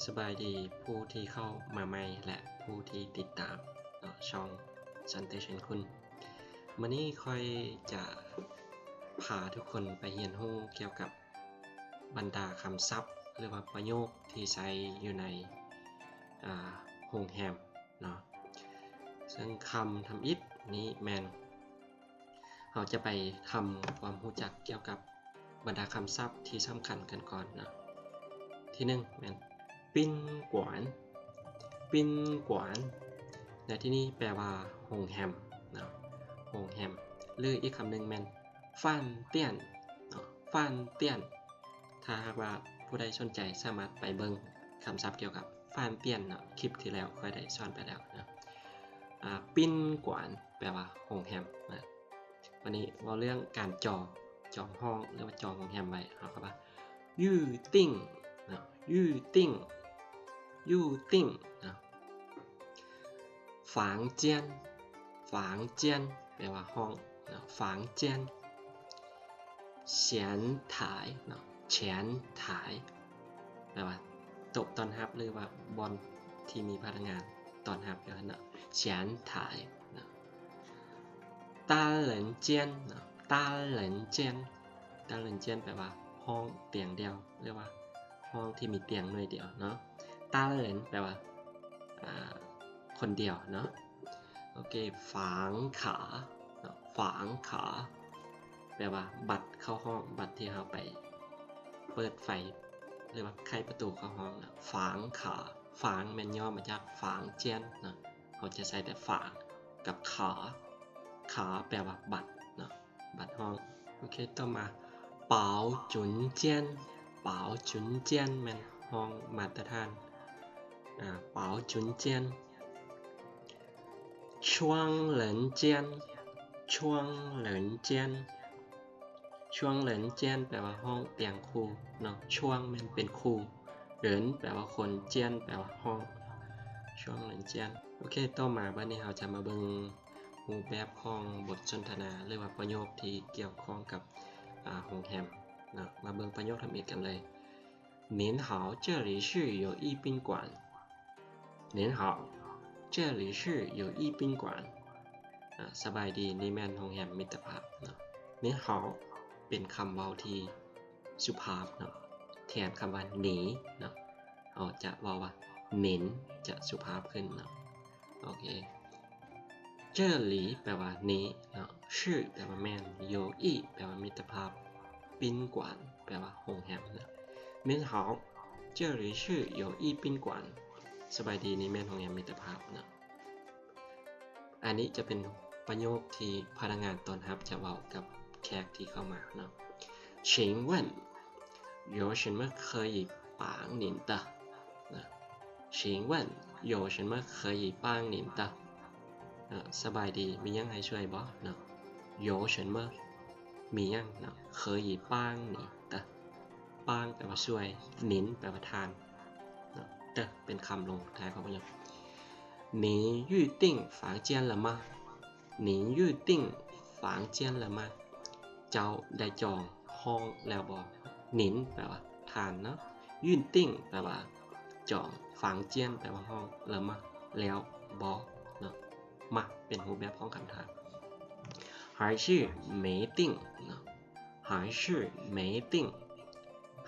สบายดีผู้ที่เข้ามาใหม่และผู้ที่ติดตามช่องสันเตชันคุณวันนี้ค่อยจะพาทุกคนไปเรียนรู้เกี่ยวกับบรรดาคำศัพท์หรือว่าประโยคที่ใช้อยู่ในโรงแรมเนาะซึ่งคำทำอิฐนี้แมนเราจะไปทำความรู้จักเกี่ยวกับบรรดาคำศัพท์ที่สำคัญกันก่อนนะที่หนึ่งแมนปิ้นกวนปิ้นกวนในที่นี้แปลว่าโรงแรมนะโรงแรมหรืออีกคำหนึ่งแมนฟ่านเตี้ยนฟ่านเตี้ยนถ้าหากว่าผู้ใดสนใจสามารถไปเบิ่งคำศัพท์เกี่ยวกับฟ่านเตี้ยนเนาะคลิปที่แล้วค่อยได้สอนไปแล้วนะปิ้นกวนแปลว่าโรงแรมนะวันนี้เราเรื่องการจองห้องหรือว่าจองโรงแรมไว้เอาครับว่ายู่ติ้งยู่ติ้งยู่ติ้งนะฝางเจียนฝางเจียนแปลว่าห้องนะฝางเจียนเฉียนถ่ายนะเฉียนถ่ายแปลว่าโต๊ะตอนรับหรือว่าบอลที่มีพนักงานตอนรับอย่างนั้นนะเฉียนถ่ายนะตาเหลินเจียนนะตาเหลินเจียนตาเหลินเจียนแปลว่าห้องเตียงเดียวเรียกว่าห้องที่มีเตียงหน่วยเดียวเนาะตาเหลินแปลว่าคนเดียวเนาะโอเคฝางขาฝางขาแปลว่าบัตรเข้าห้องบัตรที่เราไปเปิดไฟหรือว่าไขประตูเข้าห้องนะฝางขาฝางแมนย่อมาจากฝางเจียนนะเขาจะใช้แต่ฝางกับขาแปลว่าบัตรนะบัตรห้องโอเคต่อมาเป๋าจุนเจียนเป๋าจุนเจียนแมนห้องมาตรฐานเป๋าจุนเจียนช่วงเหลินเจียนช่วงเหลินเจียนช่วงเหลินเจียนแปลว่าห้องเตียงคู่เนาะช่วงมันเป็นคู่เหลินแปลว่าคนเจียนแปลว่าห้องช่วงเหลินเจียนโอเคต่อมาวันนี้เราจะมาเบิ่งรูปแบบของบทสนทนาหรือว่าประโยคที่เกี่ยวข้องกับโรงแรมนะมาเบิ่งประโยคทำอีกกันเลย您好这里是友谊宾馆您好这里是友谊宾馆สบายดีนี่แม่นโรงแรมมิตรภาพเนาะ您好เป็นคำเว้าที่สุภาพเนาะแทนคำว่าหนีเนาะเราจะเว้าว่าหนินจะสุภาพขึ้นเนาะโอเคเจ้อหลีแปลว่านี้เนาะชื่อแปลว่าแม่นโยอี้แปลว่ามิตรภาพ宾馆แปลว่าโรงแรมนะ您好这里是友谊宾馆สบายดีนี่แม่นโรงแรมมิตรภาพนะอันนี้จะเป็นประโยคที่พนักงานต้อนรับจะเว้ากับแขกที่เข้ามาเนาะ请问有什么可以帮您的请问有什么可以帮您的สบายดีมียังให้ช่วยบ่เนาะ有什么มียังเนาะ可以帮你的帮แปลว่าช่วยนินแปลว่าทานเนาะเตเป็นคำลงท้ายของประโยค您预定房间了吗您预定房间了吗เจ้าได้จองห้องแล้วบ่หนินแปลว่าทานเนาะยื่นติ้งแปลว่าจองฝางเจียนแปลว่าห้องแล้วมาแล้วบ่เนาะมาเป็นรูปแบบของคำถาม还是没定เนาะ还是没定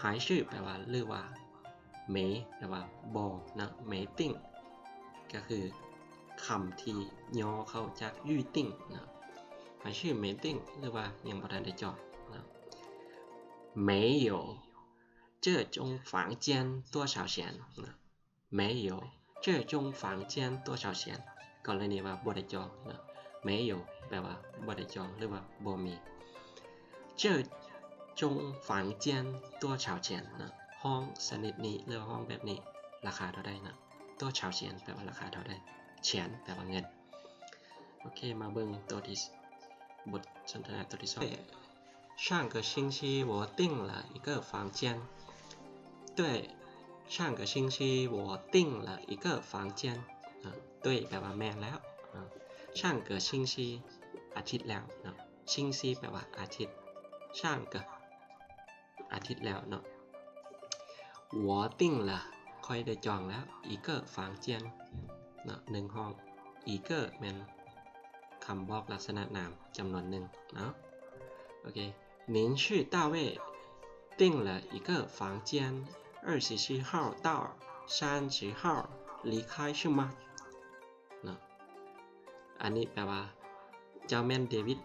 还是แปลว่าหรือว่า没แปลว่าบ่นะ没定ก็คือคำที่ย่อเข้าจากยื่นติ้งนะ还是没定หรือว่ายังบ่ทันได้จองนะ没有这种房间多少钱นะ没有这种房间多少钱กรณีว่าบ่ได้จองนะ没有แปลว่าบ่ได้จองหรือว่าบ่มี这种房间多少钱นะห้องชนิดนี้หรือห้องแบบนี้ราคาเท่าใดนะ多少钱แปลว่าราคาเท่าใดเฉียนแปลว่าเงินโอเคมาเบิ่งตัวที่บทสนทนาตัวที่สอง上个星期我订了一个房间对上个星期我订了一个房间对แปลว่าแม่นแล้ว上个星期อาทิตย์แล้วเนาะ星期แปลว่าอาทิตย์上个อาทิตย์แล้วเนาะ我订了ค่อยได้จองแล้วอีเกอร์ฝางเจียนเนาะ1 ห้องอีเกอร์แมนคำบอกลักษณะนามจำนวน1เนาะโอเค您是大卫订了一个房间27号到30号离开是吗เนาะอันนี้แปลว่าเจ้าแม่นเดวิด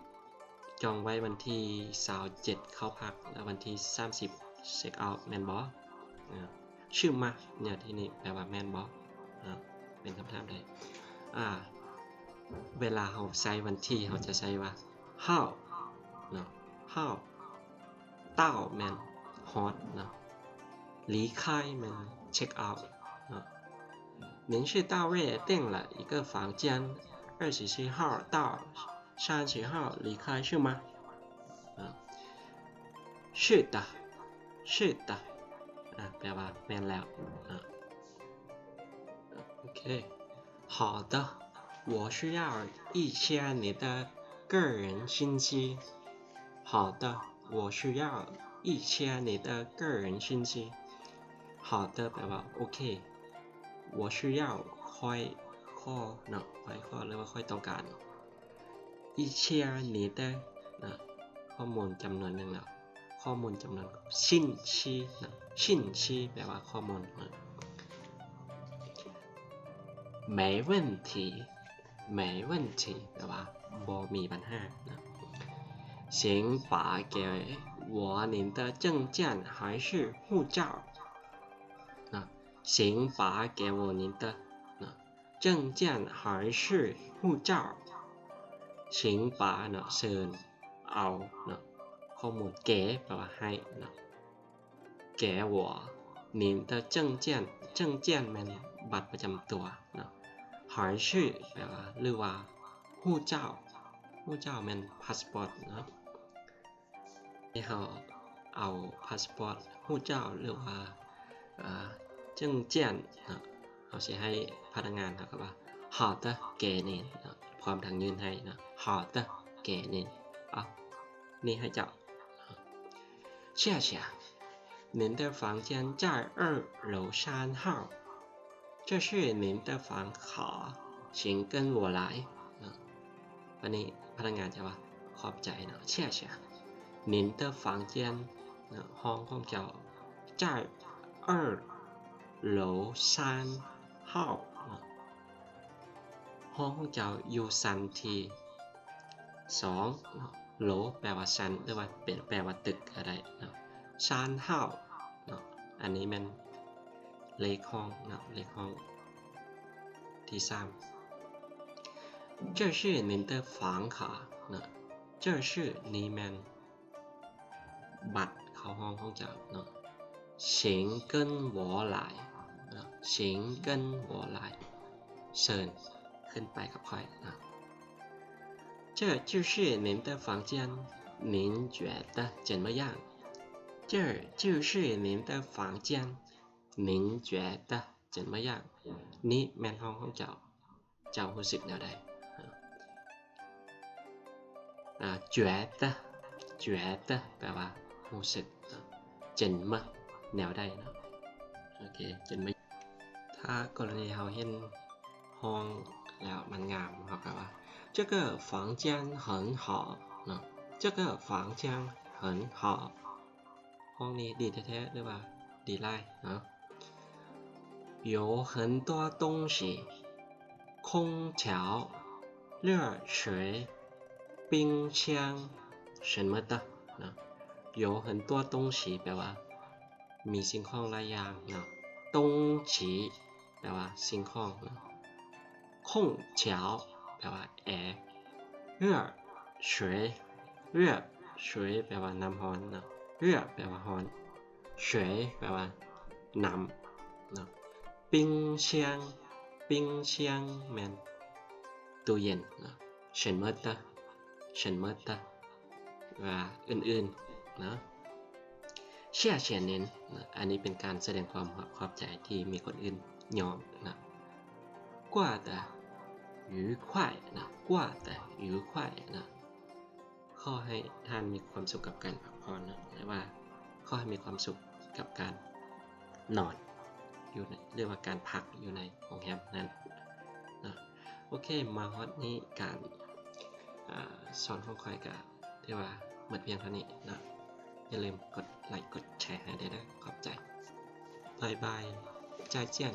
จองไว้วันที่27เข้าพักแล้ววันที่30เช็คเอาท์แมนบอชื่อมาเนี่ยที่นี่แปลว่าแมนบอเป็นคำถามได้เวลาเราใช้วันที่เราจะใช้ว่า how เนาะ how เต้าแมน hot เนาะ离开แมน check out เนาะ您是大卫订了一个房间27号到30号离开是吗是的是的แปลว่าแมนแล้วโอเค好的我需要1000你的个人信息好的我需要1000你的个人信息好的แปลว่าโอเค我需要ค่อยข้อเนาะค่อยข้อหรือว่าค่อยต้องการ1000你的ข้อมูลจำนวนหนึ่งแล้วข้อมูลจำนวน信息นะ信息แปลว่าข้อมูล没问题没问题แปลว่าบ่มีปัญหานะ请把给我您的证件还是护照请把给我您的证件还是护照请把เชิญเอาข้อมูลแกแปลว่าให้นะแกหัว您的证件证件แมนบัตรประจำตัวนะ还是แปลว่าหรือว่าฮู้เจ้าฮู้เจ้าแมนพาสปอร์ตนะให้เราเอาพาสปอร์ตฮู้เจ้าหรือว่า证件นะเราจะให้พนักงานครับว่า好的给您พร้อมทางยื่นให้นะ好的给您นี่ให้เจ้า谢谢您的房间在2楼3号这是您的房卡请跟我来วันนี้พนักงานจะว่าขอบใจนะ谢谢您的房间ห้องของเจ้า在2楼3号ห้องของเจ้าอยู่ชั้นที่2โหลแปลว่าชั้นหรือว่าแปลว่าตึกอะไรชั้นห้าอันนี้มันเลขห้องเลขห้องที่3这是您的房卡这是นี่มันบัตรเข้าห้องของเจ้า请跟我来请跟我来เชิญขึ้นไปกับค่อย这就是您的房间您觉得怎么样这就是您的房间您觉得怎么样นี่แม่นห้องของเจ้ารู้สึกแนวใด觉得觉得แปลว่ารู้สึก怎么แนวใดนะโอเค怎么ถ้ากรณีเราเห็นห้องแล้วมันงามเขาก็ว่า这个房间很好这个房间很好ห้องนี้ดีแท้ๆหรือว่าดีไล่有很多东西空调热水冰箱什么的有很多东西แปลว่ามีสิ่งของหลายอย่าง东西แปลว่าสิ่งของ空调แปลว่าแอร์热水热水แปลว่าน้ำร้อน热แปลว่าร้อน水แปลว่าน้ำ冰箱冰箱แมนตู้เย็น什么的什么的ว่าอื่นๆ谢谢您อันนี้เป็นการแสดงความขอบใจที่มีคนอื่นยอม挂的愉快挂的愉快ขอให้ท่านมีความสุขกับการพักผ่อนหรือว่าขอให้มีความสุขกับการนอน อยู่ในเรียกว่าการพักอยู่ในโรงแรมนั้นนะโอเคมาฮอตนี้การสอนของข่อยก็ที่ว่าหมดเพียงเท่านี้นะอย่าลืมกดไลค์กดแชร์ให้ได้นะขอบใจบายบายใจเจียน